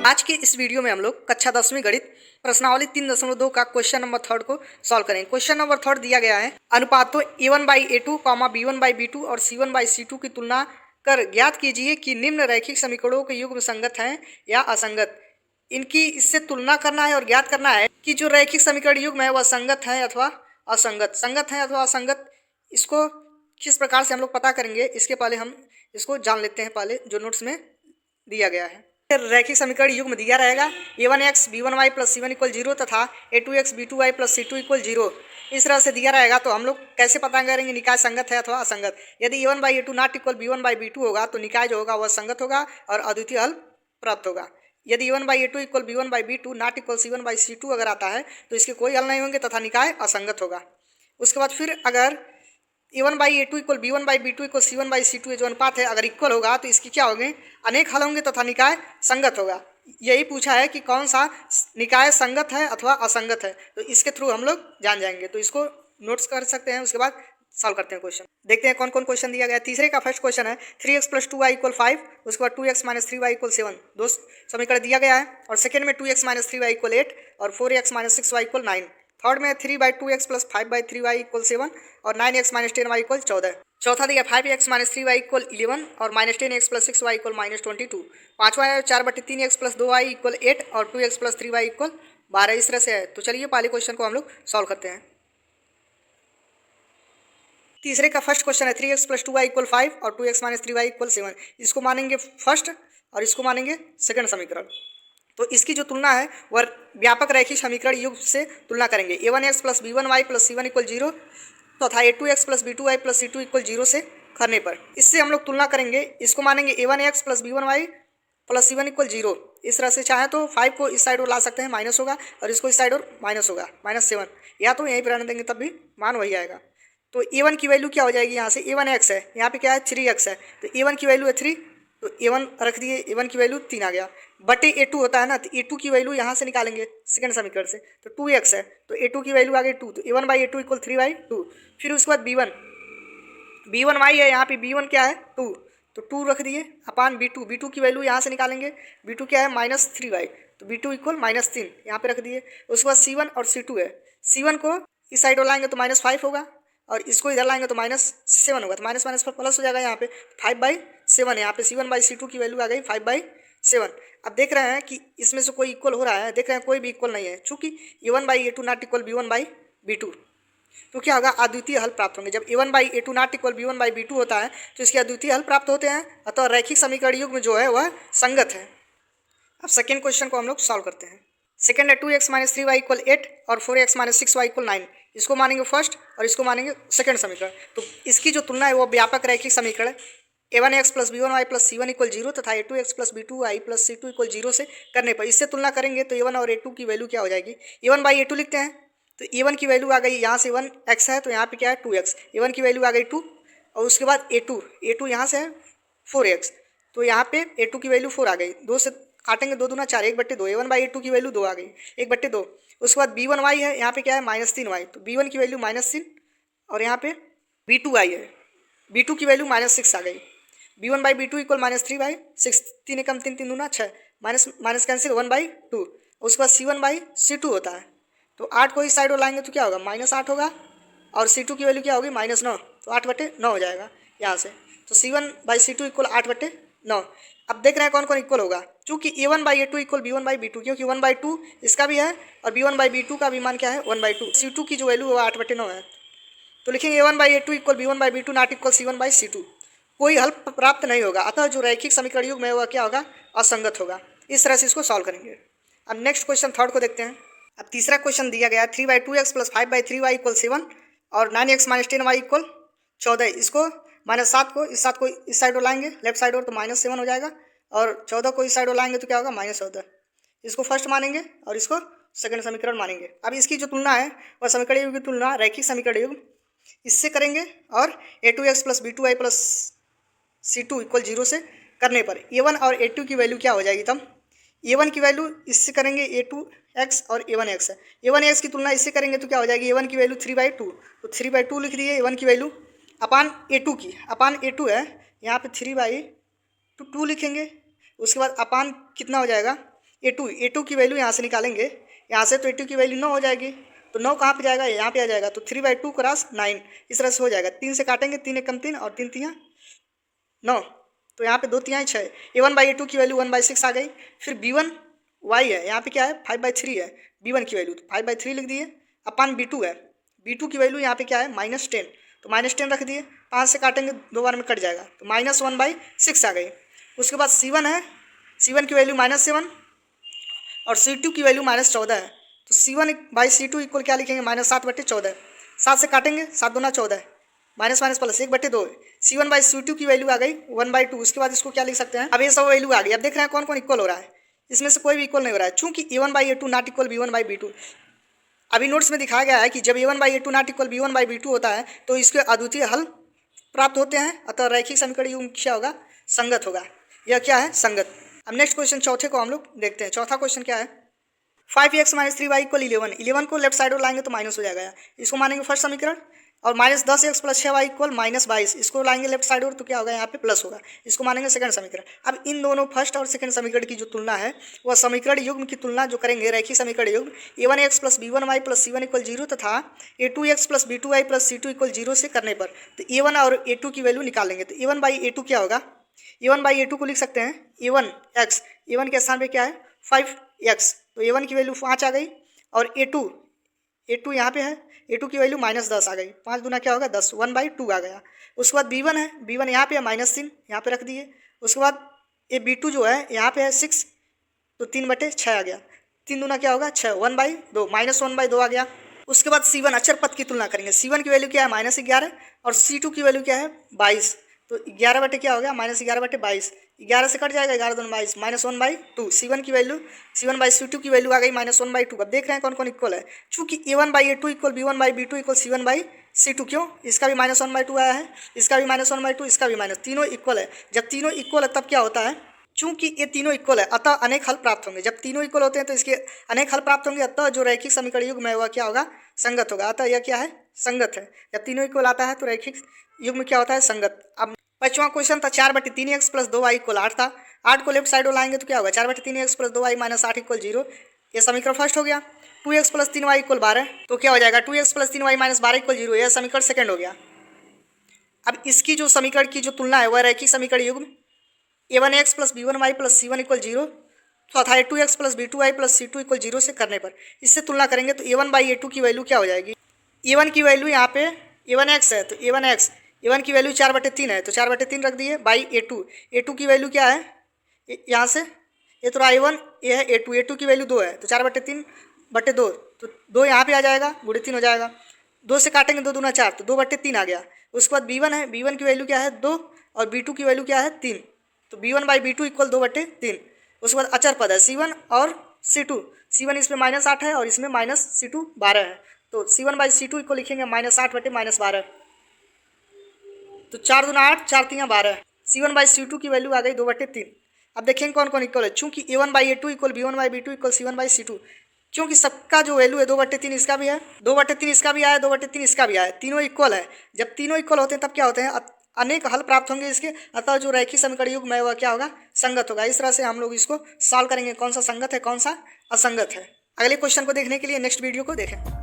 आज के इस वीडियो में हम लोग कक्षा 10वीं गणित प्रश्नावली 3.2 का क्वेश्चन नंबर 3 को सॉल्व करेंगे। क्वेश्चन नंबर 3 दिया गया है, अनुपातों a1/a2, b1/b2 और c1/c2 की तुलना कर ज्ञात कीजिए कि निम्न रैखिक समीकरणों के युग्म संगत हैं या असंगत। इनकी इससे तुलना करना है और ज्ञात करना है कि जो रैखिक समीकरण युग्म है वह संगत है अथवा असंगत। संगत है अथवा असंगत, इसको किस प्रकार से हम लोग पता करेंगे, इसके पहले हम इसको जान लेते हैं। पहले जो नोट्स में दिया गया है, रैखिक समीकरण युग्म दिया रहेगा a1x b1y plus c1 equal 0 तथा a2x b2y plus c2 equal 0। इस तरह से दिया रहेगा तो हम लोग कैसे पता करेंगे निकाय संगत है अथवा असंगत। यदि a1/a2 नॉट इक्वल b1/b2 होगा तो निकाय जो होगा वह संगत होगा और अद्वितीय हल प्राप्त होगा। यदि a1/a2 equal b1/b2 not equal c1/c2 अगर आता है तो इसके कोई हल नहीं होंगे तथा निकाय असंगत होगा। उसके बाद फिर अगर a1/a2 equal b1/b2 equal c1/c2 जो अनुपात है अगर इक्वल होगा तो इसकी क्या होंगे, अनेक हल होंगे तथा निकाय संगत होगा। यही पूछा है कि कौन सा निकाय संगत है अथवा असंगत है, तो इसके थ्रू हम लोग जान जाएंगे। तो इसको नोट्स कर सकते हैं, उसके बाद सॉल्व करते हैं क्वेश्चन। देखते हैं कौन कौन क्वेश्चन दिया गया है। तीसरे का फर्स्ट क्वेश्चन है 3x प्लस 2y इक्वल 5, उसके बाद 2x माइनस 3y इक्वल 7। दो समीकरण दिया गया है। और सेकेंड में 2x माइनस 3y इक्वल 8 और 4x minus 6y equal 9। Third में 3/2x प्लस 5/3y इक्वल 7 और 9x माइनस 10y इक्वल 14। चौथा दिया 5x माइनस 3y इक्वल 11 और minus 10x plus 6y equal minus 22। पाँचवा है 4/3x प्लस 2y इक्वल 8 और 2x plus 3y equal 12। इस तरह से है। तो चलिए पहले क्वेश्चन को हम लोग सॉल्व करते हैं। तीसरे का फर्स्ट क्वेश्चन है 3x प्लस 2y इक्वल 5 और 2x माइनस 3y इक्वल 7। इसको मानेंगे फर्स्ट और इसको मानेंगे सेकंड समीकरण। तो इसकी जो तुलना है वह व्यापक रैखिक समीकरण युग्म से तुलना करेंगे। a1x plus b1y plus c1 equal 0 तथा a2x plus b2y plus c2 equal 0 से करने पर इससे हम लोग तुलना करेंगे। इसको मानेंगे a1x plus b1y plus c1 equal 0। इस तरह से चाहे तो 5 को इस साइड और ला सकते हैं, माइनस होगा, और इसको इस साइड और माइनस होगा, -7। या तो यहीं पर रहने देंगे तब भी मान वही आएगा। तो a1 की वैल्यू क्या हो जाएगी, यहाँ से a1x है, यहाँ पे क्या है 3x है, तो a1 की वैल्यू है 3, तो a1 रख दिए, a1 की वैल्यू 3 आ गया। बटे a2 होता है ना, तो a2 की वैल्यू यहाँ से निकालेंगे सेकंड समीकरण से, तो 2x है, तो a2 की वैल्यू आ गई 2, तो a1/a2 इक्वल 3/2। फिर उसके बाद b1y है, यहाँ पे b1 क्या है 2, तो 2 रख दिए अपान b2 की वैल्यू यहाँ से निकालेंगे, b2 क्या है -3y, तो b2 इक्वल -3 यहाँ पे रख दिए। उसके बाद c1 और c2 है, c1 को इस साइड और लाएंगे तो -5 होगा और इसको इधर लाएंगे तो -7 होगा, तो माइनस माइनस पर प्लस हो जाएगा। यहाँ पे 5/7 है, यहाँ पे c1/c2 की वैल्यू आ गई 5/7। अब देख रहे हैं कि इसमें से कोई इक्वल हो रहा है, देख रहे हैं कोई भी इक्वल नहीं है, चूँकि a1/a2 नॉट इक्वल b1/b2, तो क्या होगा, अद्वितीय हल प्राप्त होंगे। जब a1/a2 नॉट इक्वल b1/b2 होता है तो इसके अद्वितीय हल प्राप्त होते हैं, अतः रैखिक समीकरण युग्म जो है वह संगत है। अब सेकेंड क्वेश्चन को हम लोग सॉल्व करते हैं। सेकेंड है 2x माइनस 3y इक्वल 8 और 4x माइनस 6y इक्वल 9। इसको मानेंगे फर्स्ट और इसको मानेंगे सेकंड समीकरण। तो इसकी जो तुलना है वो व्यापक रैखिक समीकरण a1x plus b1y plus c1 equal 0 तथा a2x plus b2y plus c2 equal 0 से करने पर इससे तुलना करेंगे तो a1 और a2 की वैल्यू क्या हो जाएगी, a1/a2 लिखते हैं, तो a1 की वैल्यू आ गई, यहाँ से 1x है तो यहाँ पे क्या है 2x, a1 की वैल्यू आ गई 2, और उसके बाद a2 यहाँ से है 4x, तो यहाँ पे a2 की वैल्यू 4 आ गई, 2 से काटेंगे 2 दूना 4, 1/2, a1/a2 की वैल्यू 2 आ गई, 1/2। उसके बाद b1y है, यहाँ पे क्या है -3y, तो b1 की वैल्यू -3 और यहाँ पे b2y है, b2 की वैल्यू -6 आ गई, b1/b2 इक्वल -3/6, 3 एकम 3, 3 दूना 6, माइनस कैंसिल 1/2। उसके बाद c1/c2 होता है, तो 8 को इस साइड और लाएंगे तो क्या होगा -8 होगा, और c2 की वैल्यू क्या होगी -9, तो 8/9 हो जाएगा यहाँ से, तो c1/c2 इक्वल 8/9। अब देख रहे हैं कौन कौन इक्वल होगा, चूँकि a1/a2 इक्वल b1/b2, क्योंकि 1/2 इसका भी है और b1/b2 का भी मान क्या है 1/2, c2 की जो वैल्यू है 8/9 है, तो लिखेंगे a1/a2 equal b1/b2 not equal c1/c2। कोई हल प्राप्त नहीं होगा, अतः जो रैखिक समीकरण युग्म है वह क्या होगा, असंगत होगा। इस तरह से इसको सॉल्व करेंगे। अब नेक्स्ट क्वेश्चन थर्ड को देखते हैं। अब तीसरा क्वेश्चन दिया गया है 3/2x प्लस 5/3y इक्वल 7 और 9x माइनस 10y इक्वल 14। इसको -7 को इस साइड और लाएंगे लेफ्ट साइड और, तो -7 हो जाएगा, और 14 को इस साइड और लाएंगे तो क्या होगा -14। इसको फर्स्ट मानेंगे और इसको सेकंड समीकरण मानेंगे। अब इसकी जो तुलना है वह समीकरण युग्म की तुलना रैखिक समीकरण युग्म इससे करेंगे, और a2x plus b2y plus c2 equal 0 से करने पर a1 और a2 की वैल्यू क्या हो जाएगी, तब a1 की वैल्यू इससे करेंगे a2x और a1x है, a1x की तुलना इससे करेंगे तो क्या हो जाएगी, a1 की वैल्यू 3/2, तो 3/2 लिख दिए a1 की वैल्यू, अपान a2 है, यहाँ पे 3/2 लिखेंगे। उसके बाद अपान कितना हो जाएगा ए टू की वैल्यू यहाँ से निकालेंगे, यहाँ से तो ए टू की वैल्यू 9 हो जाएगी, तो 9 कहाँ पे जाएगा, यहाँ पे आ जाएगा, तो 3/2 क्रॉस 9 इस तरह से हो जाएगा। 3 से काटेंगे, 3 एकम 3 और 3 तियाँ 9, तो यहाँ पे 2 तिहाई 6। a1/a2 की वैल्यू 1/6 आ गई। फिर b1 y है, यहाँ पे क्या है 5/3 है b1 की वैल्यू, तो 5/3 लिख दिए। अपन b2 है, b2 की वैल्यू यहाँ पे क्या है -10, तो -10 रख दिए। 5 से काटेंगे 2 बार में कट जाएगा, तो -1/6 आ गई। उसके बाद c1 है, c1 की वैल्यू -7 और c2 की वैल्यू -14 है, तो c1/c2 इक्वल क्या लिखेंगे -7/14। 7 से काटेंगे, 7 दूना 14, माइनस माइनस प्लस 1/2। c1/c2 की वैल्यू आ गई 1/2। उसके बाद इसको क्या लिख सकते हैं, अब ये सब वैल्यू आ गई। अब देख रहे हैं कौन कौन इक्वल हो रहा है, इसमें से कोई भी इक्वल नहीं हो रहा है, चूंकि a1/a2 नॉट इक्वल b1/b2। अभी नोट्स में दिखाया गया है कि जब a1/a2 नॉट इक्वल b1/b2 होता है तो इसके अद्वितीय हल प्राप्त होते हैं, अतः रैखिक समीकरण युग्म क्या होगा, संगत होगा। यह क्या है, संगत। अब नेक्स्ट क्वेश्चन चौथे को हम लोग देखते हैं। चौथा क्वेश्चन क्या है, 5x - 3y = 11। 11 को लेफ्ट साइड और लाएंगे तो माइनस हो जाएगा, इसको मानेंगे फर्स्ट समीकरण। और -10x + 6y = -22, इसको लाएंगे लेफ्ट साइड और तो क्या होगा, यहाँ पे प्लस होगा, इसको मानेंगे सेकंड समीकरण। अब इन दोनों फर्स्ट और सेकंड समीकरण की जो तुलना है वह समीकरण युग्म की तुलना जो करेंगे रैखिक समीकरण युग्म a1x + b1y + c1 = 0 तथा a2x + b2y + c2 = 0 से करने पर तो a1 और a2 की वैल्यू निकाल लेंगे। तो a1/a2 क्या होगा, a1/a2 को लिख सकते हैं a1x, a1 के स्थान पे क्या है 5x, तो a1 की वैल्यू 5 आ गई। और a2 यहाँ पे है, a2 की वैल्यू -10 आ गई, 5 दूना क्या होगा 10, 1/2 आ गया। उसके बाद b1 है, b1 यहाँ पे है -3, यहाँ पे रख दिए। उसके बाद ये b2 जो है यहाँ पे है 6, तो 3/6 आ गया, 3 दूना क्या होगा 6, 1/2 -1/2 आ गया। उसके बाद c1 अचर पद की तुलना करेंगे। c1 की वैल्यू क्या है -11 और c2 की वैल्यू क्या है 22, तो 11 बटे क्या हो गया -11/22, 11 से कट जाएगा, 11 दूनी 22, -1/2। c1 की वैल्यू c1/c2 की वैल्यू आ गई -1/2। अब देख रहे हैं कौन कौन इक्वल है, चूंकि a1/a2 = b1/b2 = c1/c2, क्यों, इसका भी -1/2 आया है, इसका भी -1/2, इसका भी माइनस, तीनों इक्वल है। जब तीनों इक्वल है तब क्या होता है, चूंकि ये तीनों इक्वल है अतः अनेक हल प्राप्त होंगे। जब तीनों इक्वल होते हैं तो इसके अनेक हल प्राप्त होंगे, अतः जो रैखिक समीकरण युग्म है वह क्या होगा, संगत होगा। अतः यह क्या है, संगत है। जब तीनों इक्वल आता है तो रैखिक युग्म क्या होता है, संगत। अब 5वां क्वेश्चन था 4/3x + 2y = 8 था। 8 को लेफ्ट साइड और लाएंगे तो क्या होगा 4/3x + 2y - 8 = 0, यह समीकरण फर्स्ट हो गया। 2x + 3y = 12, तो क्या हो जाएगा 2x + 3y - 12 = 0, यह समीकरण सेकंड हो गया। अब इसकी जो समीकरण की जो तुलना है वह रैखिक समीकरण युग्म a1x + b1y + c1 = 0 तथा a2x + b2y + c2 = 0 से करने पर इससे तुलना करेंगे तो a1/a2 की वैल्यू क्या हो जाएगी, a1 की वैल्यू यहाँ पे a1x है, तो a1 की वैल्यू 4/3 है, तो 4/3 रख दिए बाई a2 की वैल्यू क्या है, यहाँ से ये थोड़ा a1, ये है a2 की वैल्यू 2 है, तो 4/3/2, तो 2 यहाँ पे आ जाएगा, गुणे 3 हो जाएगा। 2 से काटेंगे 2 दूना 4, तो 2/3 आ गया। उसके बाद b1 है, b1 की वैल्यू क्या है 2 और b2 की वैल्यू क्या है 3, तो b1/b2 = 2/3। उसके बाद अचर पद है c1 और c2, c1 इसमें -8 है और इसमें -c2 12 है, तो c1/c2 को लिखेंगे -8/-12, तो 4 दूना 8, 4 तियाँ 12, c1/c2 की वैल्यू आ गई 2/3। अब देखेंगे कौन कौन इक्वल है, चूंकि a1/a2 = b1/b2 = c1/c2, क्योंकि सबका जो वैल्यू है 2/3 इसका भी है, 2/3 इसका भी आया, 2/3 इसका भी आया, तीनों इक्वल है। जब तीनों इक्वल होते हैं तब क्या होते हैं, अनेक हल प्राप्त होंगे इसके, अतः जो रैखिक समीकरण युग्म है वह क्या होगा, संगत होगा। इस तरह से हम लोग इसको सॉल्व करेंगे, कौन सा संगत है कौन सा असंगत है। अगले क्वेश्चन को देखने के लिए नेक्स्ट वीडियो को देखें।